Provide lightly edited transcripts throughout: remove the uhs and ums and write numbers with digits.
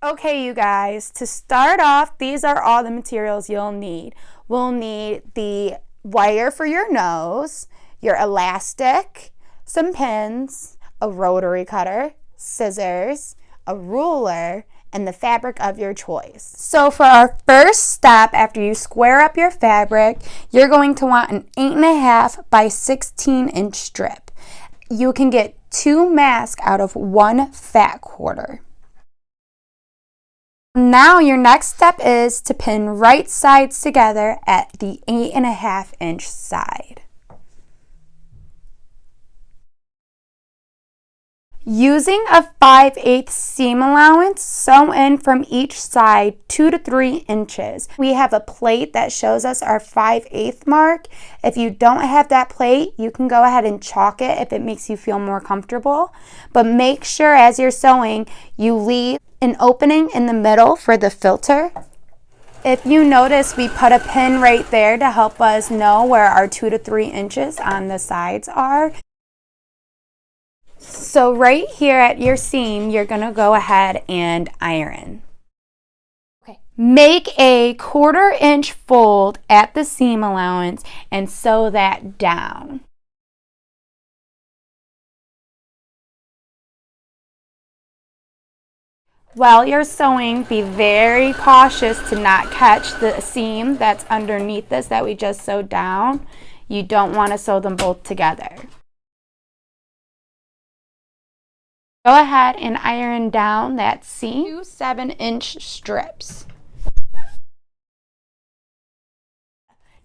Okay, you guys, to start off, these are all the materials you'll need. We'll need the wire for your nose, your elastic, some pins, a rotary cutter, scissors, a ruler, and the fabric of your choice. So for our first step, after you square up your fabric, you're going to want an 8.5 by 16 inch strip. You can get 2 masks out of 1 fat quarter. Now your next step is to pin right sides together at the 8.5 inch side. Using a 5/8 seam allowance, sew in from each side 2 to 3 inches. We have a plate that shows us our 5/8 mark. If you don't have that plate, you can go ahead and chalk it if it makes you feel more comfortable. But make sure as you're sewing, you leave an opening in the middle for the filter. If you notice, we put a pin right there to help us know where our 2 to 3 inches on the sides are. So right here at your seam, you're going to go ahead and iron. Okay. Make a 1/4 inch fold at the seam allowance and sew that down. While you're sewing, be very cautious to not catch the seam that's underneath this that we just sewed down. You don't want to sew them both together. Go ahead and iron down that seam, 2 7-inch strips.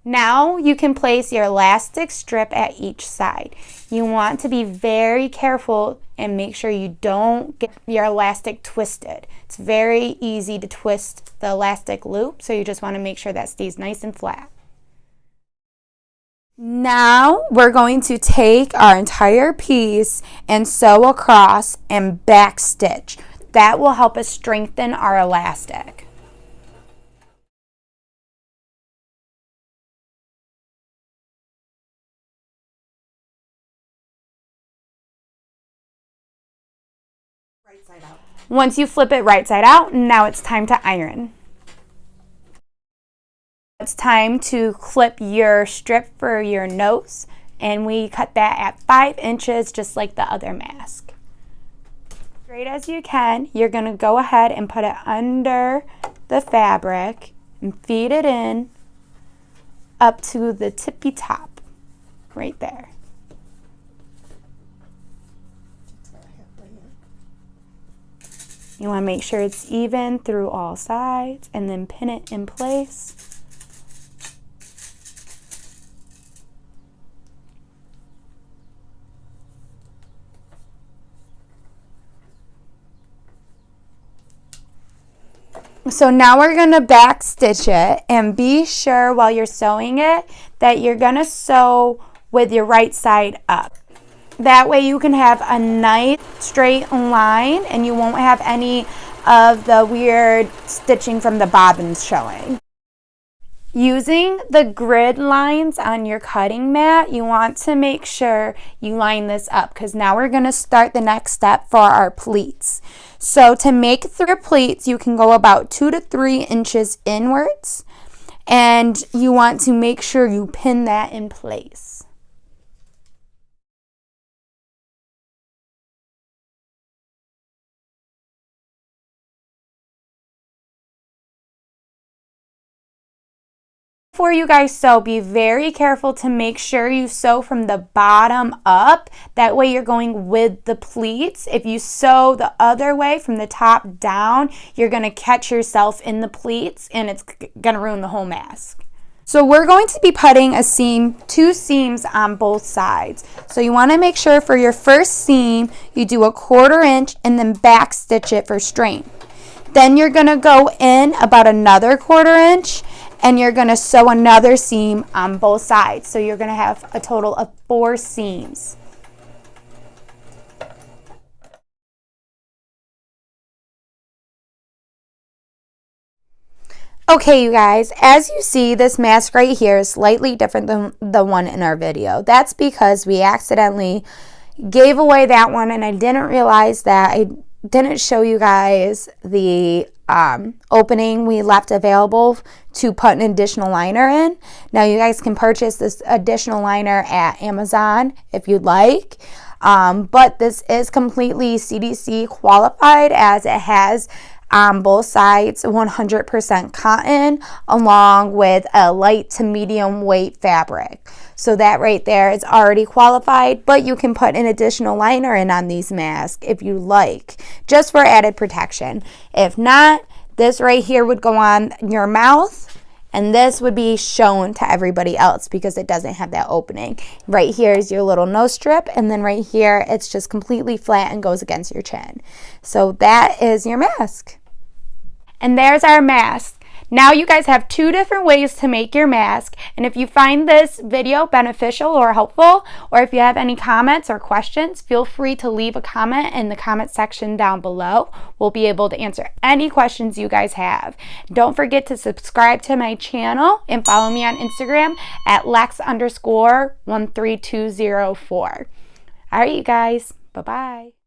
Now you can place your elastic strip at each side. You want to be very careful and make sure you don't get your elastic twisted. It's very easy to twist the elastic loop, so you just want to make sure that stays nice and flat. Now we're going to take our entire piece and sew across and back stitch. That will help us strengthen our elastic. Right side out. Once you flip it right side out, now it's time to iron. It's time to clip your strip for your nose, and we cut that at 5 inches just like the other mask. Straight as you can, you're going to go ahead and put it under the fabric and feed it in up to the tippy top right there. You want to make sure it's even through all sides and then pin it in place. So now we're going to back stitch it, and be sure while you're sewing it that you're going to sew with your right side up. That way you can have a nice straight line and you won't have any of the weird stitching from the bobbins showing. Using the grid lines on your cutting mat, you want to make sure you line this up, because now we're going to start the next step for our pleats. So to make 3 pleats, you can go about 2 to 3 inches inwards, and you want to make sure you pin that in place. Before you guys sew, be very careful to make sure you sew from the bottom up. That way you're going with the pleats. If you sew the other way from the top down, you're going to catch yourself in the pleats and it's going to ruin the whole mask. So we're going to be putting a seam, 2 seams on both sides. So you want to make sure for your first seam, you do a 1/4 inch and then back stitch it for strength. Then you're going to go in about another 1/4 inch and you're going to sew another seam on both sides. So you're going to have a total of 4 seams. Okay, you guys, as you see, this mask right here is slightly different than the one in our video. That's because we accidentally gave away that one and I didn't realize that I didn't show you guys the opening we left available to put an additional liner in. Now you guys can purchase this additional liner at Amazon if you'd like. But this is completely CDC qualified, as it has on both sides 100% cotton along with a light to medium weight fabric. So that right there is already qualified, but you can put an additional liner in on these masks if you like, just for added protection. If not, this right here would go on your mouth, and this would be shown to everybody else because it doesn't have that opening. Right here is your little nose strip, and then right here it's just completely flat and goes against your chin. So that is your mask. And there's our mask. Now you guys have 2 different ways to make your mask, and if you find this video beneficial or helpful, or if you have any comments or questions, feel free to leave a comment in the comment section down below. We'll be able to answer any questions you guys have. Don't forget to subscribe to my channel and follow me on Instagram at Lex_13204. All right, you guys. Bye-bye.